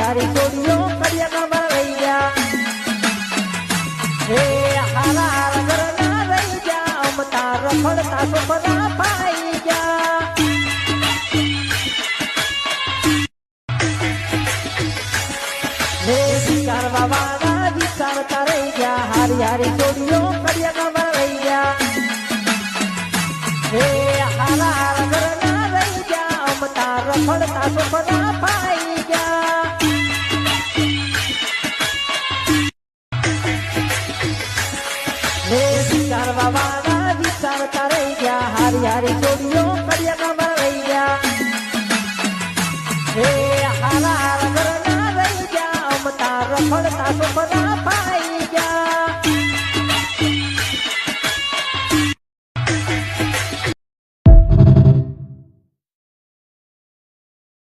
હારી જોડીઓ કડિયામાં રહી જા હે હારા હારા ઘરના રહી જા અમતા રખડતા સુખના પાઈ જા હે વિચારવા વાળા વિચારતા રહી જા હારી હારી જોડીઓ કડિયામાં રહી જા હે હારા હારા ઘરના રહી જા અમતા રખડતા સુખના પાઈ જા હે વિચારવા વાળા વિચારતા રહી જા હારી હારી જોડીઓ કડિયામાં રહી જા હે હારા હારા ઘરના રહી જા અમતા રખડતા સુખના